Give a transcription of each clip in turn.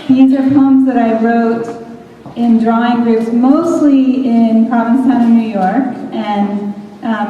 These are poems that I wrote in drawing groups, mostly in Provincetown in New York, and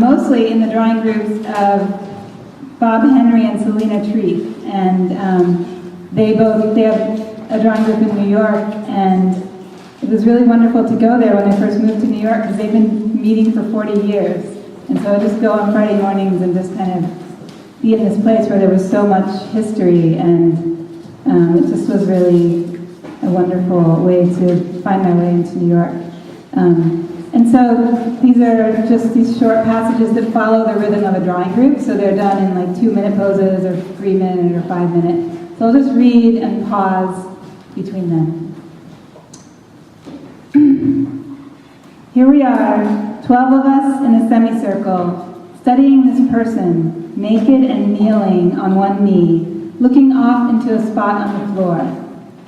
mostly in the drawing groups of Bob Henry and Selena Treat. And they have a drawing group in New York, and it was really wonderful to go there when I first moved to New York, because they've been meeting for 40 years. And so I just go on Friday mornings and just kind of be in this place where there was so much history, and it just was really a wonderful way to find my way into New York. And so these are just these short passages that follow the rhythm of a drawing group, so they're done in like 2-minute poses, or 3-minute, or 5-minute. So I'll just read and pause between them. Here we are, 12 of us in a semicircle, studying this person, naked and kneeling on one knee, looking off into a spot on the floor.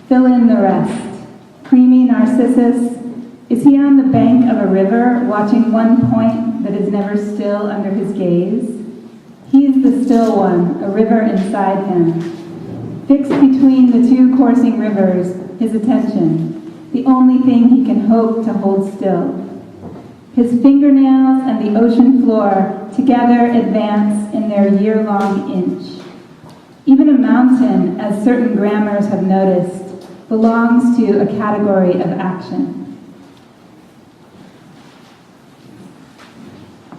Fill in the rest. Creamy Narcissus, is he on the bank of a river, watching one point that is never still under his gaze? He is the still one, a river inside him. Fixed between the two coursing rivers, his attention, the only thing he can hope to hold still. His fingernails and the ocean floor together advance in their year-long inch. Even a mountain, as certain grammars have noticed, belongs to a category of action.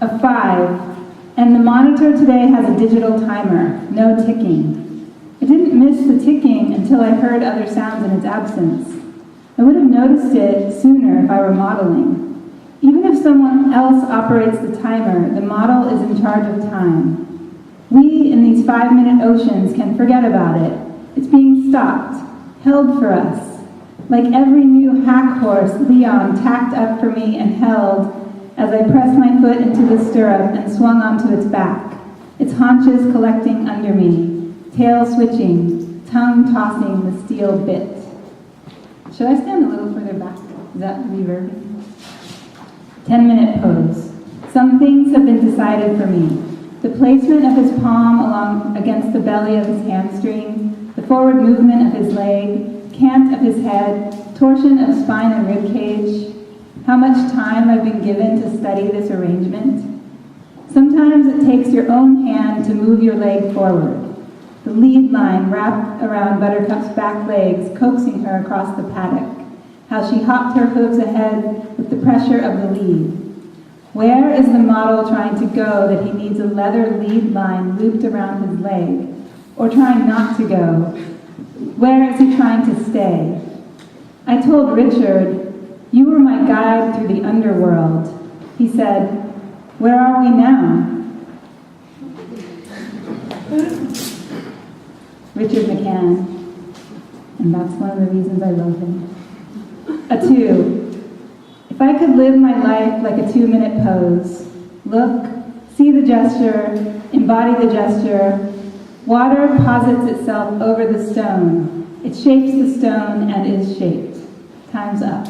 A 5, and the monitor today has a digital timer, no ticking. I didn't miss the ticking until I heard other sounds in its absence. I would have noticed it sooner if I were modeling. Even if someone else operates the timer, the model is in charge of time. We, in these 5-minute oceans, can forget about it. It's being stopped, held for us. Like every new hack horse, Leon tacked up for me and held as I pressed my foot into the stirrup and swung onto its back, its haunches collecting under me, tail switching, tongue tossing the steel bit. Should I stand a little further back? Is that reverbing? 10-minute pose. Some things have been decided for me. The placement of his palm along against the belly of his hamstring, the forward movement of his leg, cant of his head, torsion of spine and rib cage, how much time I've been given to study this arrangement. Sometimes it takes your own hand to move your leg forward, the lead line wrapped around Buttercup's back legs, coaxing her across the paddock, how she hopped her hooves ahead with the pressure of the lead. Where is the model trying to go that he needs a leather lead line looped around his leg, or trying not to go? Where is he trying to stay? I told Richard, "You were my guide through the underworld." He said, "Where are we now?" Richard McCann, and that's one of the reasons I love him. A 2. If I could live my life like a 2-minute pose, look, see the gesture, embody the gesture, water posits itself over the stone. It shapes the stone and is shaped. Time's up.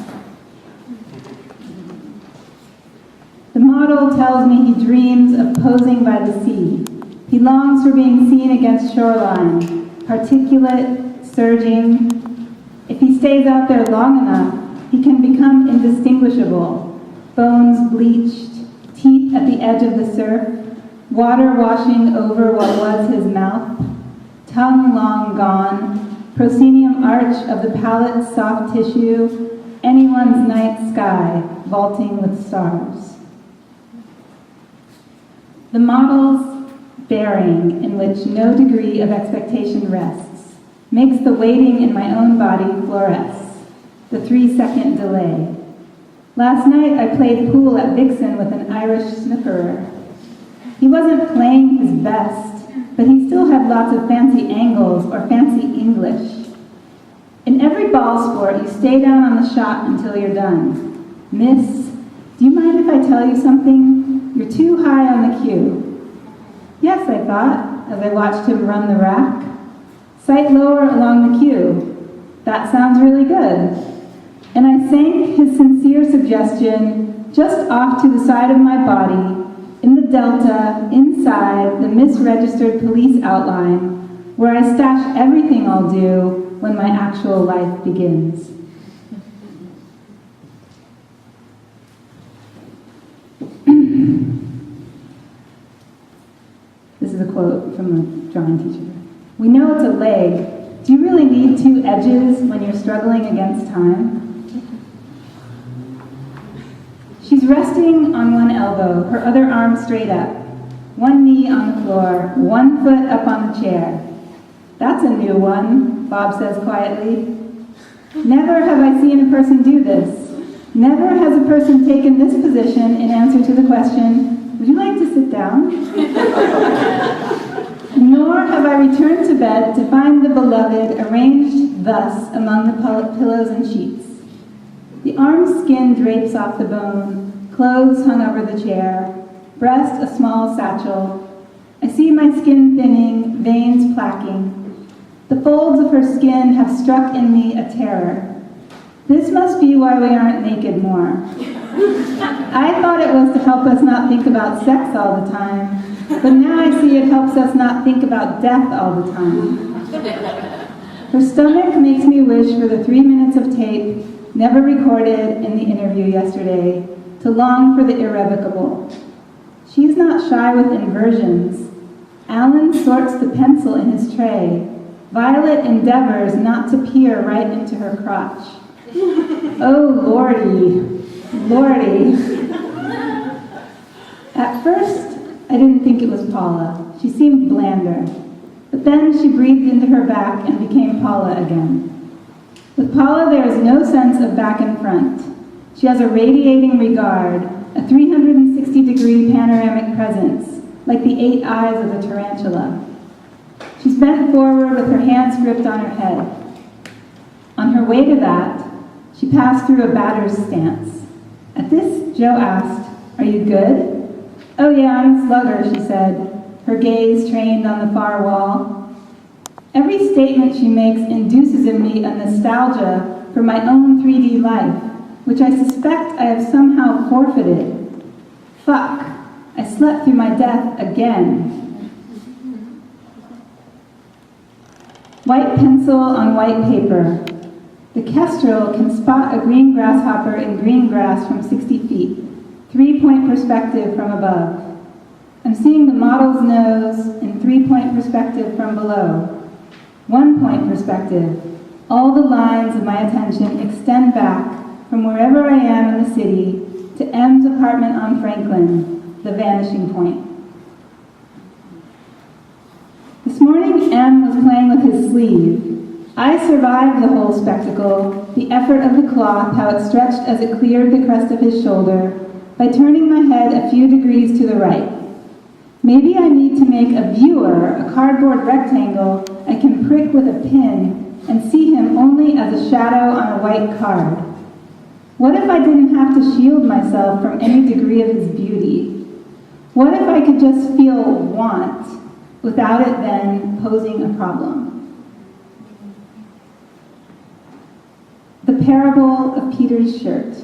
The model tells me he dreams of posing by the sea. He longs for being seen against shoreline, particulate, surging. If he stays out there long enough, he can become indistinguishable, bones bleached, teeth at the edge of the surf, water washing over what was his mouth, tongue long gone, proscenium arch of the palate's soft tissue, anyone's night sky vaulting with stars. The model's bearing, in which no degree of expectation rests, makes the waiting in my own body fluoresce, the 3-second delay. Last night I played pool at Vixen with an Irish snookerer. He wasn't playing his best, but he still had lots of fancy angles or fancy English. In every ball sport, you stay down on the shot until you're done. Miss, do you mind if I tell you something? You're too high on the cue. Yes, I thought, as I watched him run the rack. Sight lower along the cue. That sounds really good. And I sank his sincere suggestion just off to the side of my body, in the delta, inside the misregistered police outline, where I stash everything I'll do when my actual life begins. This is a quote from a drawing teacher. We know it's a leg. Do you really need two edges when you're struggling against time? She's resting on one elbow, her other arm straight up, one knee on the floor, one foot up on the chair. That's a new one, Bob says quietly. Never have I seen a person do this. Never has a person taken this position in answer to the question, would you like to sit down? Nor have I returned to bed to find the beloved arranged thus among the pillows and sheets. The arm's skin drapes off the bone, clothes hung over the chair, breast a small satchel. I see my skin thinning, veins plaquing. The folds of her skin have struck in me a terror. This must be why we aren't naked more. I thought it was to help us not think about sex all the time, but now I see it helps us not think about death all the time. Her stomach makes me wish for the 3 minutes of tape never recorded in the interview yesterday, to long for the irrevocable. She's not shy with inversions. Alan sorts the pencil in his tray. Violet endeavors not to peer right into her crotch. Oh, Lordy, Lordy. At first, I didn't think it was Paula. She seemed blander. But then she breathed into her back and became Paula again. With Paula, there is no sense of back and front. She has a radiating regard, a 360-degree panoramic presence, like the 8 eyes of a tarantula. She's bent forward with her hands gripped on her head. On her way to that, she passed through a batter's stance. At this, Joe asked, "Are you good?" "Oh yeah, I'm a slugger," she said, her gaze trained on the far wall. Every statement she makes induces in me a nostalgia for my own 3D life, which I suspect I have somehow forfeited. Fuck, I slept through my death again. White pencil on white paper. The kestrel can spot a green grasshopper in green grass from 60 feet, 3-point perspective from above. I'm seeing the model's nose in 3-point perspective from below. 1-point perspective. All the lines of my attention extend back from wherever I am in the city to M's apartment on Franklin, the vanishing point. This morning, M was playing with his sleeve. I survived the whole spectacle, the effort of the cloth, how it stretched as it cleared the crest of his shoulder, by turning my head a few degrees to the right. Maybe I need to make a viewer, a cardboard rectangle I can prick with a pin and see him only as a shadow on a white card. What if I didn't have to shield myself from any degree of his beauty? What if I could just feel want without it then posing a problem? The parable of Peter's shirt.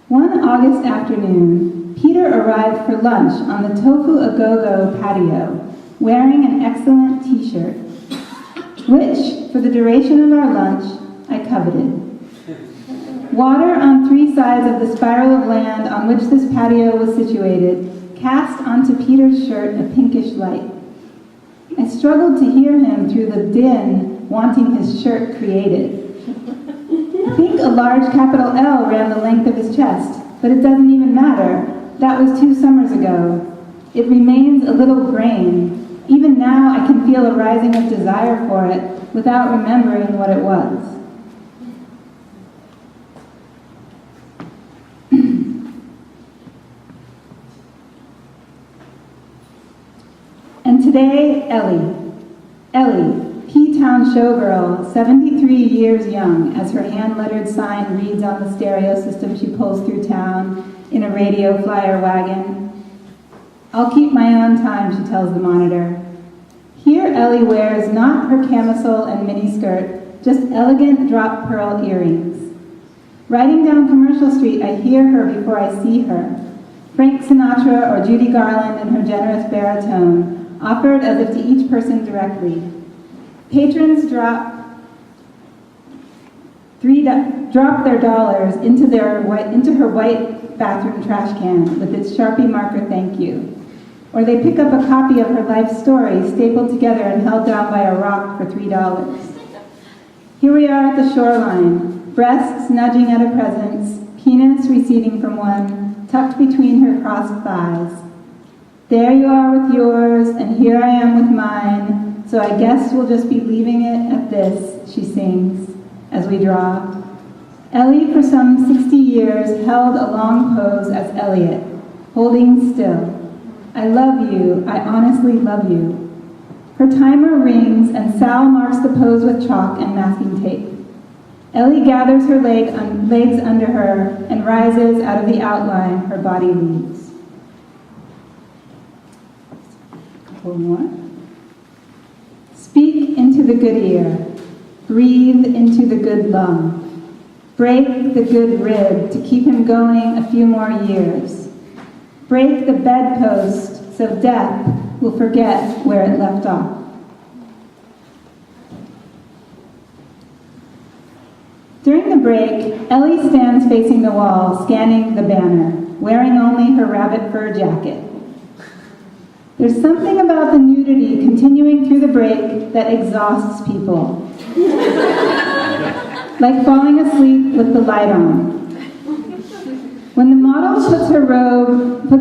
One August afternoon, Peter arrived for lunch on the Tofu A Go-Go patio, wearing an excellent t-shirt, which, for the duration of our lunch, I coveted. Water on 3 sides of the spiral of land on which this patio was situated cast onto Peter's shirt a pinkish light. I struggled to hear him through the din wanting his shirt created. I think a large capital L ran the length of his chest, but it doesn't even matter. That was 2 summers ago. It remains a little grain. Even now I can feel a rising of desire for it without remembering what it was. And today, Ellie, P-Town showgirl, 73 years young, as her hand-lettered sign reads on the stereo system she pulls through town in a radio flyer wagon. I'll keep my own time, she tells the monitor. Here Ellie wears not her camisole and miniskirt, just elegant drop pearl earrings. Riding down Commercial Street, I hear her before I see her. Frank Sinatra or Judy Garland in her generous baritone, offered as if to each person directly. Patrons drop drop their dollars into her white bathroom trash can with its Sharpie marker thank you. Or they pick up a copy of her life story stapled together and held down by a rock for $3. Here we are at the shoreline, breasts nudging at a presence, penis receding from one, tucked between her crossed thighs. There you are with yours, and here I am with mine, so I guess we'll just be leaving it at this, she sings, as we draw. Ellie, for some 60 years, held a long pose as Elliot, holding still. I love you, I honestly love you. Her timer rings, and Sal marks the pose with chalk and masking tape. Ellie gathers her legs under her and rises out of the outline her body leaves. A couple more. Speak into the good ear. Breathe into the good lung. Break the good rib to keep him going a few more years. Break the bedpost so death will forget where it left off. During the break, Ellie stands facing the wall, scanning the banner, wearing only her rabbit fur jacket. There's something about the nudity continuing through the break that exhausts people. Like falling asleep with the light on. When the model puts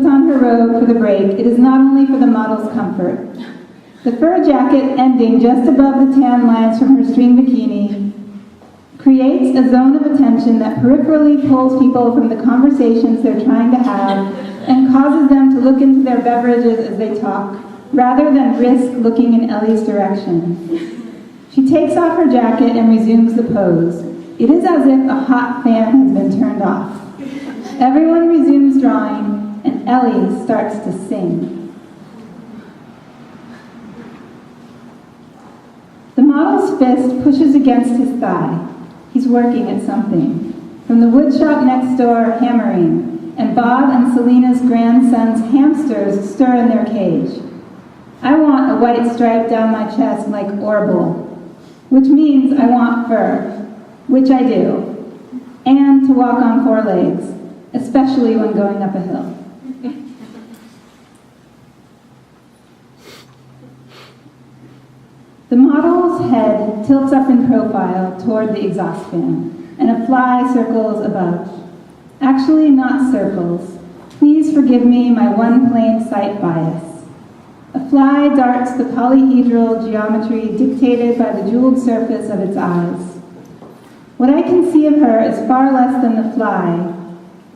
on her robe for the break, it is not only for the model's comfort. The fur jacket ending just above the tan lines from her string bikini creates a zone of attention that peripherally pulls people from the conversations they're trying to have and causes them to look into their beverages as they talk, rather than risk looking in Ellie's direction. She takes off her jacket and resumes the pose. It is as if a hot fan has been turned off. Everyone resumes drawing, and Ellie starts to sing. The model's fist pushes against his thigh. He's working at something. From the wood shop next door, hammering, and Bob and Selena's grandson's hamsters stir in their cage. I want a white stripe down my chest like Orville, which means I want fur, which I do, and to walk on four legs, especially when going up a hill. The model's head tilts up in profile toward the exhaust fan, and a fly circles above. Actually, not circles. Please forgive me my one plain sight bias. A fly darts the polyhedral geometry dictated by the jeweled surface of its eyes. What I can see of her is far less than the fly,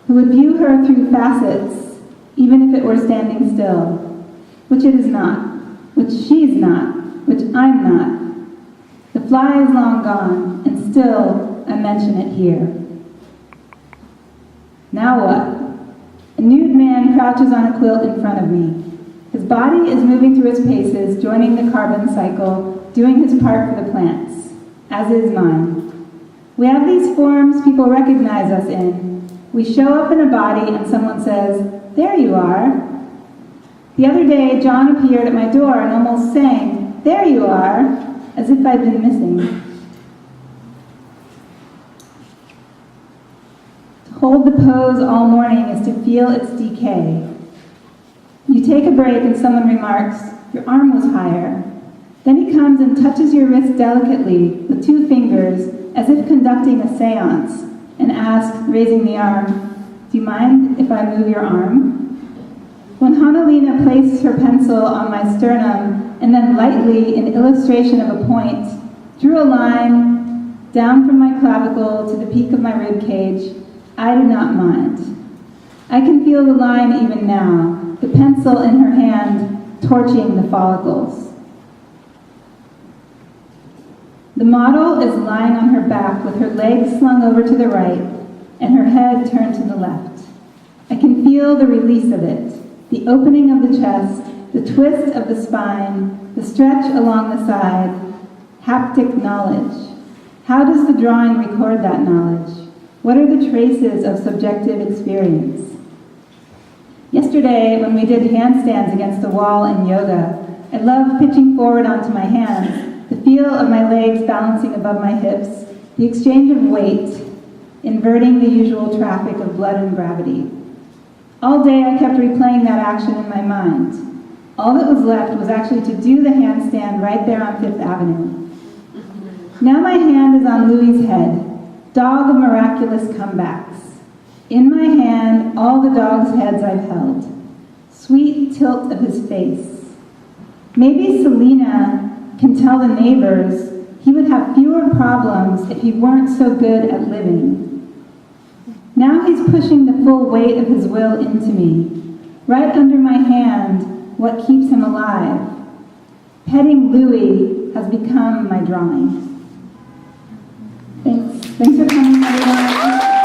who would view her through facets, even if it were standing still, which it is not, which she's not, which I'm not. The fly is long gone, and still I mention it here. Now what? A nude man crouches on a quilt in front of me. His body is moving through its paces, joining the carbon cycle, doing his part for the plants, as is mine. We have these forms people recognize us in. We show up in a body and someone says, "There you are." The other day, John appeared at my door and almost sang, "There you are," as if I'd been missing. To hold the pose all morning is to feel its decay. You take a break and someone remarks, "Your arm was higher." Then he comes and touches your wrist delicately with two fingers, as if conducting a seance, and asks, raising the arm, "Do you mind if I move your arm?" When Hanalina placed her pencil on my sternum and then lightly, in illustration of a point, drew a line down from my clavicle to the peak of my rib cage, I did not mind. I can feel the line even now, the pencil in her hand torching the follicles. The model is lying on her back with her legs slung over to the right and her head turned to the left. I can feel the release of it, the opening of the chest, the twist of the spine, the stretch along the side, haptic knowledge. How does the drawing record that knowledge? What are the traces of subjective experience? Yesterday, when we did handstands against the wall in yoga, I loved pitching forward onto my hands, the feel of my legs balancing above my hips, the exchange of weight, inverting the usual traffic of blood and gravity. All day I kept replaying that action in my mind. All that was left was actually to do the handstand right there on Fifth Avenue. Now my hand is on Louie's head, dog of miraculous comebacks. In my hand, all the dog's heads I've held. Sweet tilt of his face. Maybe Selena can tell the neighbors he would have fewer problems if he weren't so good at living. Now he's pushing the full weight of his will into me, right under my hand, what keeps him alive. Petting Louie has become my drawing. Thanks for coming, everyone.